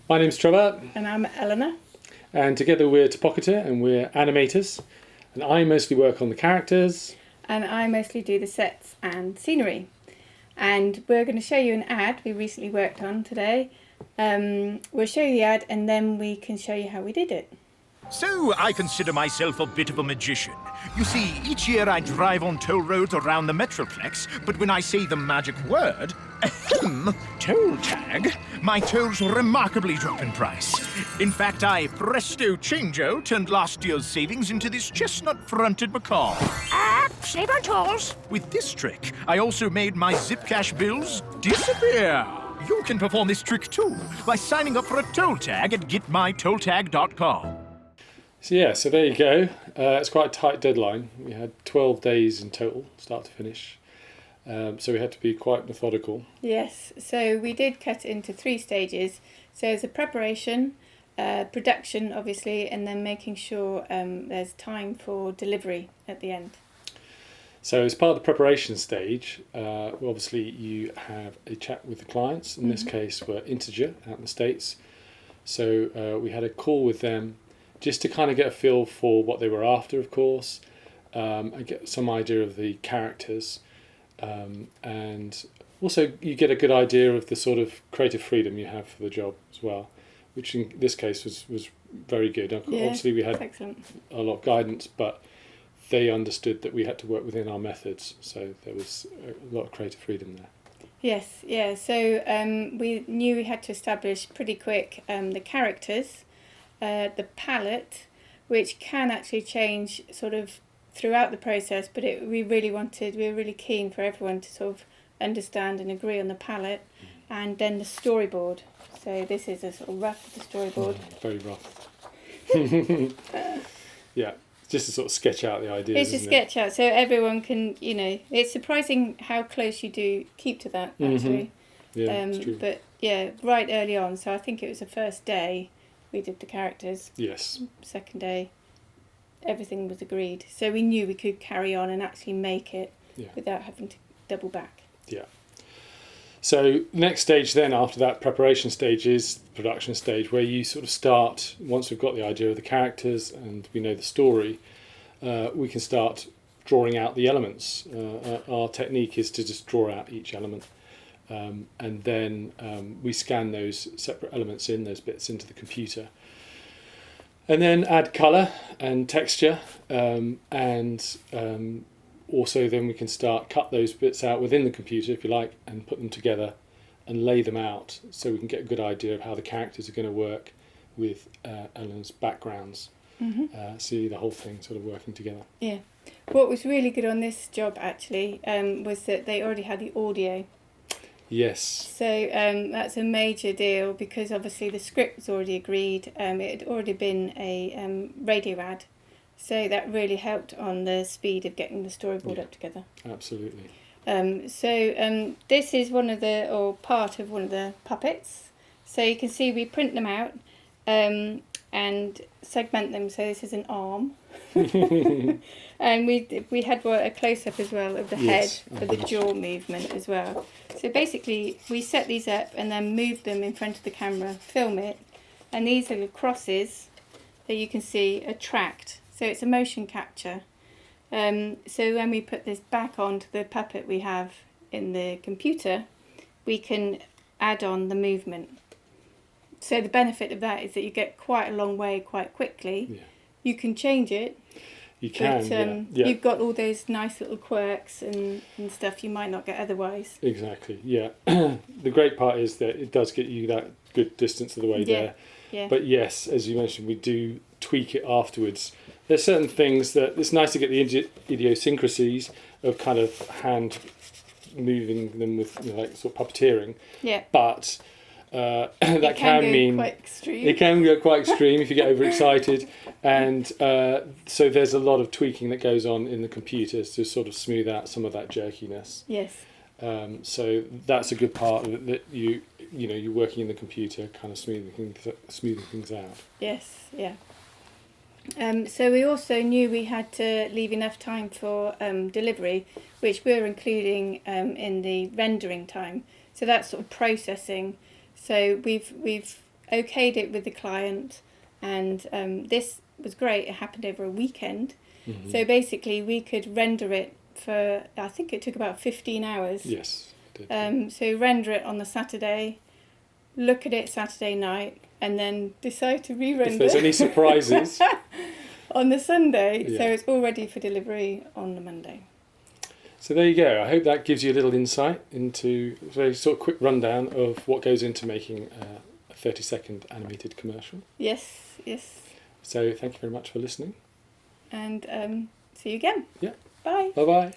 My name's Trevor, And I'm Eleanor. and together we're Topocketer and we're animators. And I mostly work on the characters. And I mostly do the sets and scenery. And we're going to show you an ad we recently worked on today. We'll show you the ad and then we can show you how we did it. So, I consider myself a bit of a magician. You see, each year I drive on toll roads around the Metroplex, but when I say the magic word, ahem, toll tag, my tolls remarkably drop in price. In fact, I presto changeo turned last year's savings into this chestnut-fronted macaw. Save on tolls. With this trick, I also made my Zipcash bills disappear. You can perform this trick too by signing up for a toll tag at getmytolltag.com. So there you go. It's quite a tight deadline. We had 12 days in total, start to finish. So we had to be quite methodical. Yes, so we did cut it into 3 stages. So there's a preparation, production obviously, and then making sure there's time for delivery at the end. So as part of the preparation stage, obviously you have a chat with the clients. In this case, we're Integer out in the States. So we had a call with them just to kind of get a feel for what they were after, of course, and get some idea of the characters. And also you get a good idea of the sort of creative freedom you have for the job as well, which in this case was very good. Obviously we had excellent. a lot of guidance, but they understood that we had to work within our methods, so there was a lot of creative freedom there. Yes, yeah, so we knew we had to establish pretty quick the characters, the palette, which can actually change sort of throughout the process, but we were really keen for everyone to sort of understand and agree on the palette, and then the storyboard. So this is a sort of rough of the storyboard. Very rough. Yeah, just to sort of sketch out the ideas. It's a sketch out, so everyone can, it's surprising how close you do keep to that, actually. Yeah, it's true. But yeah, right early on, so I think it was the first day we did the characters. Yes. Second day, everything was agreed. So we knew we could carry on and actually make it without having to double back. Yeah. So next stage then after that preparation stage is the production stage, where you sort of start, once we've got the idea of the characters and we know the story, we can start drawing out the elements. Our technique is to just draw out each element. And then we scan those separate elements those bits into the computer. And then add colour and texture, and also then we can start cut those bits out within the computer, if you like, and put them together and lay them out so we can get a good idea of how the characters are going to work with Eleanor's backgrounds. See the whole thing sort of working together. Yeah. What was really good on this job, actually, was that they already had the audio. Yes. So that's a major deal because obviously the script was already agreed. It had already been a radio ad. So that really helped on the speed of getting the storyboard up together. Absolutely. This is part of one of the puppets. So you can see we print them out and segment them. So this is an arm. And we had a close-up as well of the head for the jaw movement as well. So basically we set these up and then move them in front of the camera, film it, and these little crosses that you can see are tracked. So it's a motion capture. So when we put this back onto the puppet we have in the computer, we can add on the movement. So the benefit of that is that you get quite a long way quite quickly. Yeah. You can change it. You can, but you've got all those nice little quirks and stuff you might not get otherwise. Exactly, yeah. The great part is that it does get you that good distance of the way there. Yeah. But yes, as you mentioned, we do tweak it afterwards. There's certain things that it's nice to get the idiosyncrasies of kind of hand moving them with like sort of puppeteering. Yeah. But that can mean quite extreme. It can go quite extreme if you get overexcited, and so there's a lot of tweaking that goes on in the computers to sort of smooth out some of that jerkiness. Yes. So that's a good part of it, that you're working in the computer, kind of smoothing things out. Yes. Yeah. So we also knew we had to leave enough time for delivery, which we're including in the rendering time. So that's sort of processing. So we've okayed it with the client, and this was great. It happened over a weekend. Mhm. So basically, we could render it for, I think it took about 15 hours. Yes. It did. So render it on the Saturday, look at it Saturday night, and then decide to If re-render there's any surprises, on the Sunday. So Yeah. it's all ready for delivery on the Monday. so there you go. I hope that gives you a little insight into a very sort of quick rundown of what goes into making a 30-second animated commercial. Yes, yes. So thank you very much for listening. And see you again. Yeah. Bye. Bye bye.